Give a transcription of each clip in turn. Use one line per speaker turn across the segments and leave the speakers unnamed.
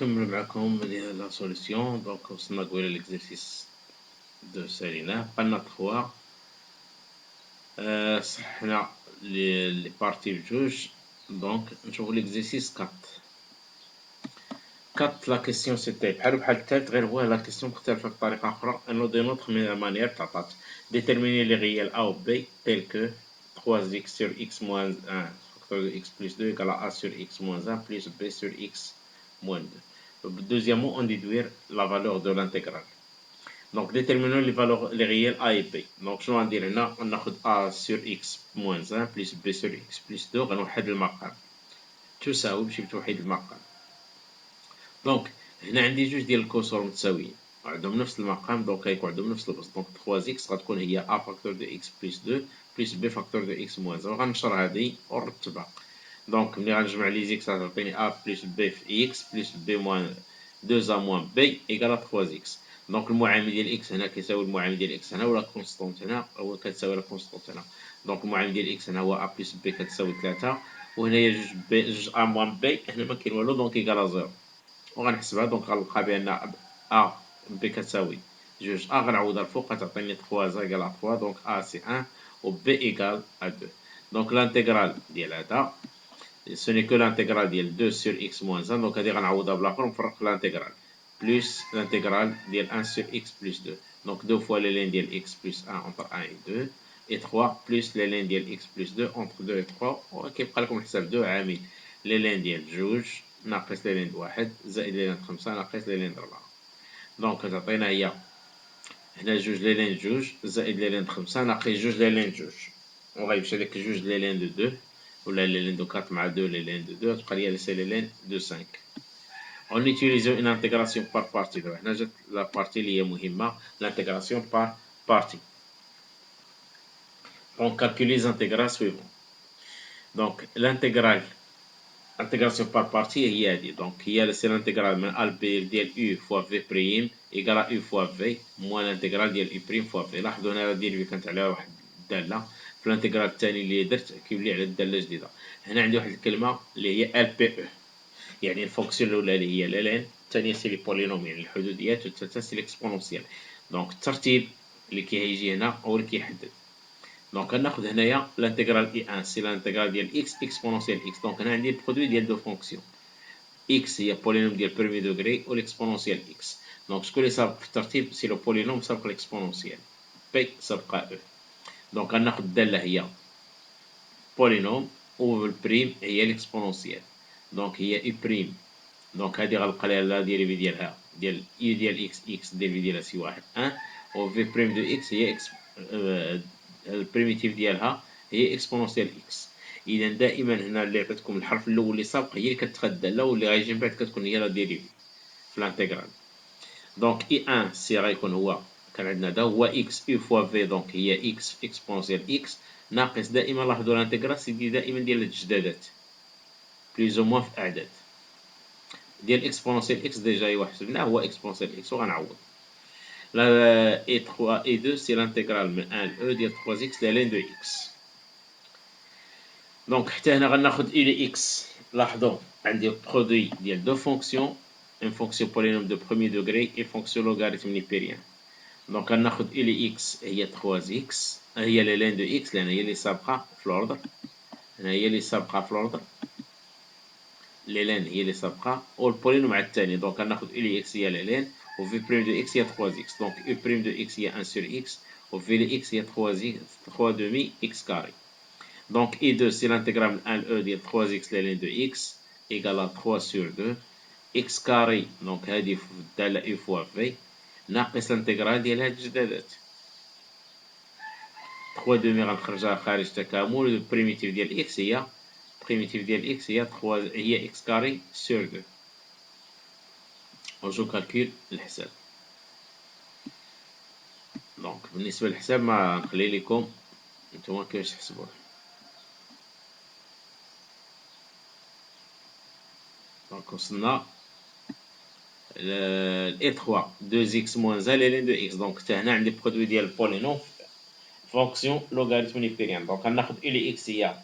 نكمل معكم لا سوليسيون. دونك وصلنا قبيله ليكزيرسيس دو ساليناه، بقالنا 3. صحنا لي بارتي بجوج. دونك نشوفو ليكزيرسيس 4. لا كيسيون سيتي بحال التالت، غير هو لا كيسيون مختلفه بطريقه اخرى. انو دي نوتر مانيير تعطات ديتيرميني لي ريال ا و بي تيل كو 3x sur x moins 1 facteur de x plus 2 égale à a sur x moins 1 plus b sur x moins 2. Deuxièmement, on déduire la valeur de l'intégrale. Donc, déterminons les valeurs, les réels a et b. Donc, je vais dire là, on a a sur x moins 1 plus b sur x plus 2. On va المقام. تساوي باش بتوحيد المقام. دونك هنا عندي جوج ديال الكسور متساويين وعندهم نفس المقام، دونك غيكون عندهم نفس البسط. دونك 3x غتكون هي a فاكتور دو x بلس 2 بلس b فاكتور دو x موان 1. وغنشر هادي ونرتبها. دونك ملي غنجمع لي زيكس غتعطيني a بلس b في x بلس b موان 2a موان b ايكال 3x. دونك المعامل ديال x هنا كيساوي المعامل ديال x هنا، ولا كونستونت هنا هو كتساوي لا كونستونت هنا. دونك المعامل ديال x هنا هو a بلس b كتساوي 3، وهنايا جوج a موان b هنا ما كاين والو، دونك ايكال 0. وغنحسبها. دونك غنلقى بان ا بي كتساوي جوج ا، غنعوضها الفوق غتعطيني 3 ايكال 3. دونك ا سي 1 و بي ايكال 2. دونك لانتيغرال ديال هذا سوني كو لانتيغرال ديال 2 سور اكس موان 1. دونك هادي غنعوضها بالاخر ونفرق لانتيغرال بلس لانتيغرال ديال 1 سور اكس بلس 2. دونك 2 فوا لي لين ديال اكس بلس 1 اونتر 1 و 2 et 3 plus les lignes ديال x plus 2 entre 2 et 3. وكيبقى لكم الحساب 2 عامل لي لين ديال جوج ناقص لي لين د 1 زائد لي لين د 5 ناقص لي لين د 4. دونك كتعطينا هي هنا جوج لي لين جوج زائد لي لين د 5 ناقص جوج لي لين جوج، وغيمشي هاديك جوج لي لين دو 2 ولا لي لين دو 4 مع 2 لي لين دو 2 تبقى ليا سي لي لين دو 5. On utilise une intégration par partie. هنا جات لا بارتي اللي هي مهمة، l'intégration par partie. On calcule les intégrales suivantes. Donc l'intégrale intégration par partie هي هذه. Donc هي c'est l'intégrale من a ل b ديال u fois v prime égale à u fois v moins l'intégrale ديال u prime fois v. لاحظوا هنا الديريفي كانت على واحد الدالة، في الانتيغرال الثاني اللي درت كيولي لي على الدالة الجديدة. هنا عندي واحد الكلمة اللي هي ال بي او، يعني الفونكسيون الأولى اللي هي لالين، الثانية سي لي بولينوم يعني الحدوديات، والثالثة سي ليكسبونونسيال. دونك الترتيب اللي كيجي هنا هو اللي كيحدد. دونك غناخد هنايا لانتيغرال اي 1 سي لانتيغرال ديال اكس اكسبونونسيال اكس. دونك هنا عندي البرودوي ديال دو فونكسيون، اكس هي بولينوم ديال برومي دوغري والاكسبونونسيال اكس. دونك شكون اللي سابق في الترتيب؟ سي لو بولينوم سابق الاكسبونونسيال، بي سابق او. دونك غناخد الدالة هي بولينوم والبريم هي الاكسبونونسيال. دونك هي اي بريم. دونك هادي غنلقى ليها لا ديريفي ديالها ديال اي ديال اكس اكس ديريفي ديالها سي واحد 1 و في بريم دو اكس هي اكس البريميتيف ديالها هي اكسبونونسيال اكس. اذا دائما هنا اللي عطيتكم الحرف الاول اللي سابق هي اللي كتخد الداله، واللي غيجي من بعد كتكون هي لا ديريفي في الانتيغرال. دونك اي 1 سي غيكون هو كان عندنا هذا هو اكس اي فوا في، دونك هي اكس اكسبونونسيال اكس ناقص دائما. لاحظوا الانتيغرال سيدي دائما ديال التجدادات بليز او موان في اعداد ديال اكسبونونسيال اكس. ديجا ايوا حسبناه هو اكسبونونسيال اكس وغنعوض. لا اي 3 اي 2 سي لانتيغرال من 1 ل او ديال 3 اكس لا لين دو اكس. دونك حتى هنا غناخد اي لي اكس. لاحظوا عندي برودوي ديال دو فونكسيون، اون فونكسيون بولينوم دو بروميي دوغري اي فونكسيون لوغاريتم نيبيريان. دونك غناخد اي لي اكس هي 3 اكس، هي لا لين دو اكس لان هي اللي سابقه في الاوردر، هنا هي اللي سابقه في الاوردر، لي لين هي اللي سابقه والبولينوم مع الثاني. دونك غناخد اي لي اكس هي لا لين و في بريم دو اكس هي 3 اكس. دونك اي بريم دو اكس هي 1 سور اكس و في لي اكس هي 3 دومي اكس كاري. دونك اي 2 سي لانتيغرال من 1 ل او ديال 3 اكس لا لين دو اكس ايكال 3 سور 2 اكس كاري. دونك هادي في الدالة اي فوا في ناقص الانتيغرال ديال هاد الجدادات 3 دومي غنخرجها خارج تكامل. البريميتيف ديال اكس هي بريميتيف ديال اكس هي 3 هي اكس كاري سور 2. وجو كالكول الحساب. دونك بالنسبة للحساب ما نخلي لكم نتوما كيفاش تحسبوه. دونك وصلنا اي 3 2 اكس موان 1 لين دو اكس. دونك حتى هنا عندي برودوي ديال البولينوم فونكسيون لوغاريتم نيبيريان. دونك غناخد اي لي اكس هي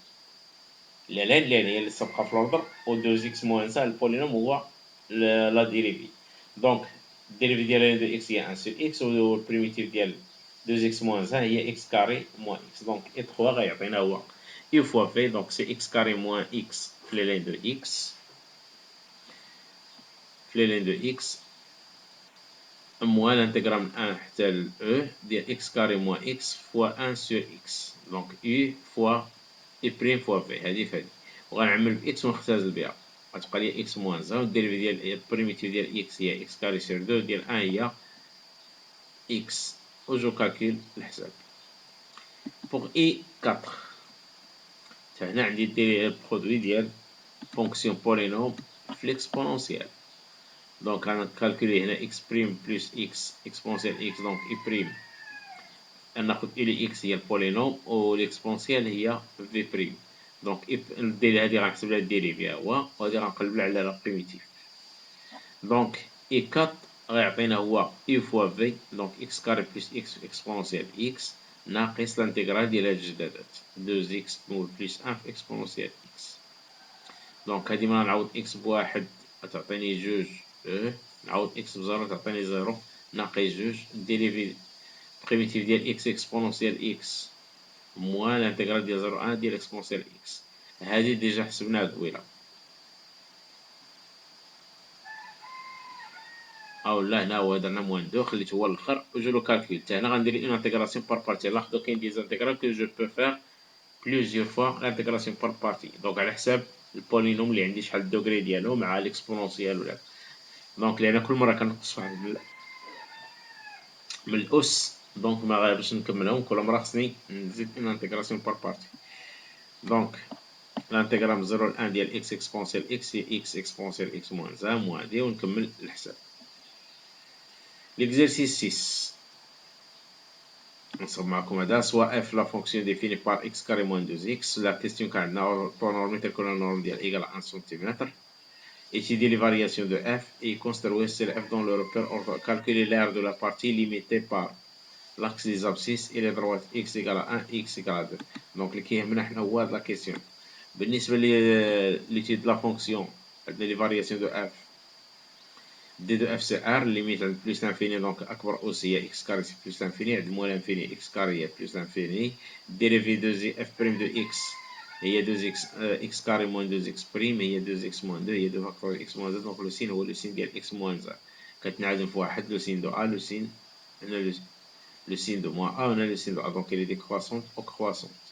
لا لين هي اللي سابقه في الاوردر و 2 اكس موان 1 البولينوم هو la dérivée. Donc, dérivée ديال de x هي 1 sur x و primitive ديال 2x moins 1 هي x carré moins x. Donc, E3 غيعطينا هو u fois v, donc c'est x carré moins x في les lignes de x. في les lignes de x moins l'intégrale 1 حتى ل e ديال x carré moins x fois 1 sur x. Donc, u fois u prime fois v هذه فهذه. وغنعمل ب x ونختزل بها. غتبقى لي x moins 1 والديريفي ديال البريميتيف ديال x هي x carré sur 2 ديال 1 هي x. وجو كالكول الحساب. بوغ اي 4 حتى هنا عندي البرودوي ديال فونكسيون بولينوم في ليكسبونونسيال. دونك غنكالكولي هنا x بريم بلس x اكسبونسيال x. دونك اي بريم ناخد الي x هي البولينوم و ليكسبونسيال هي في بريم. دونك ندير هادي غنحسب لها الديريفي ها هو وهادي غنقلب على لا بريميتيف. دونك اي 4 غيعطينا هو u فوا v. دونك x كاري بلس x اكسبونسيال x ناقص الانتيغرال ديال هاد الجدادات 2x بلس 1 في اكسبونسيال x. دونك هادي ملي نعوض x بواحد غتعطيني جوج نعوض x بزيرو تعطيني زيرو ناقص جوج ديريفي بريميتيف ديال x اكسبونسيال x موان الانتيغرال ديال 0 1 ديال اكسبونسيال x. هادي ديجا حسبناها قبيله. اولا هنا هو درنا موان دو خليته هو الاخر وجو لو كالكول. حتى هنا غندير اون انتيغراسيون بار بارتي. لاحظوا كاين دي زانتيغرال كو جو بو فير بليزيور فوا لانتيغراسيون بار بارتي. دونك على حساب البولينوم اللي عندي شحال الدوغري ديالو مع ليكسبونونسيال ولا. دونك لان كل مره كنقص واحد من الاس دونك ما غاديش نكملهم كل مره خصني نزيد اون انتيغراسيون بار بارتي. دونك الانتيغرال من 0 ل 1 ديال x اكسبونسيال x هي x اكسبونسيال x موان 1 موان دي ونكمل الحساب. L'exercice 6 نصب معكم هذا soit f la fonction définie par x carré moins 2x. La question كان عندنا pour norme telle que la norme ديال égale à 1 cm. Étudier les variations de f et construire sur f dans le repère ordre. Calculer l'aire de la partie limitée par l'axe des abscisses et les droites x égale à 1 x égale à 2. Donc اللي كيهمنا حنا هو هاد لا كيسيون. بالنسبة l'étude de la fonction عندنا les variations de f d de f c'est r limite عند plus l'infini donc أكبر أس هي x carré c'est plus l'infini عند moins l'infini x carré هي plus l'infini. dérivé de f prime de x هي 2x x carré moins 2x prime هي 2x moins 2 هي 2 factoriel x moins 2. donc le signe هو le signe ديال x moins 1 كتنعدم في واحد le signe de a le signe هنا le signe de moins a هنا le signe de a donc il est décroissante ou croissante.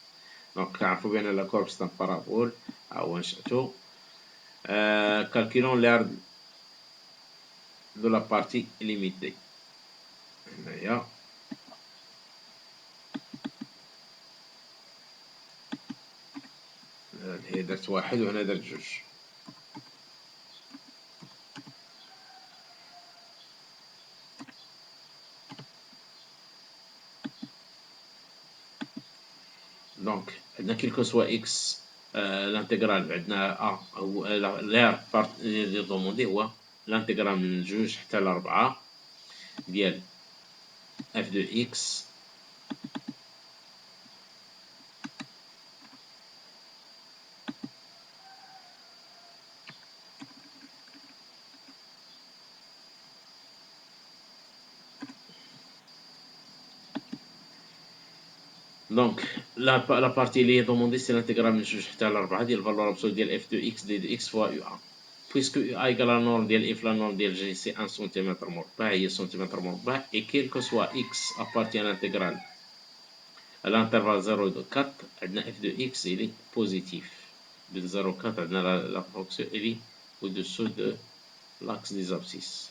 donc كنعرفو بأن la courbe c'est un parabole ها هو نشأتو. calculons l'aire de la partie limitée. هنايا هي درت واحد وهنا درت جوج. دونك عندنا كيلكو سوا اكس الانتيغرال عندنا ا هو لير اللي دوموندي هو الانتيغرال من جوج حتى لربعة ديال اف دو اكس دونك لا بارتي اللي هي دوموندي سي الانتيغرال من جوج حتى لربعة ديال الفالور ابسول ديال اف دو اكس دي دو اكس فوا يو ا. puisque u a égale à la norme ديال f la norme ديال g c'est 1 cm مربع هي cm مربع et quel que soit x appartient à l'intégrale à l'intervalle 0 de 4 عندنا f de x il est positif de 0 4 عندنا la fonction elle est au-dessous de l'axe des abscisses.